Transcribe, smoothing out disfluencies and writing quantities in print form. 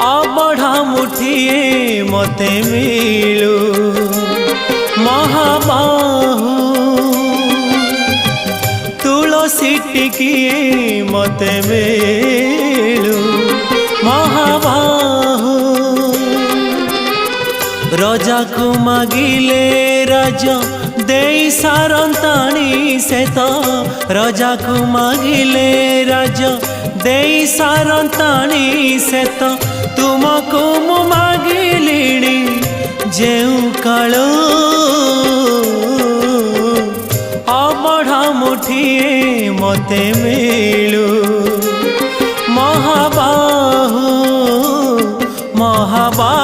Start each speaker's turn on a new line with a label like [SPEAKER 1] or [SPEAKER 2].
[SPEAKER 1] अबढ़ा मुठिए मते मिलू महाबाहु तुलसी टिकिए मते मिलू महाबाहु रजा को मागिले राजा दे सारंताणी से तो रजा को मागिले राजा दे सारंताणी से तो तुमको मु मागिलिणी जेउ कालो अबढ़ा मुठिए मते मिलू महाबाहु महाबाहु।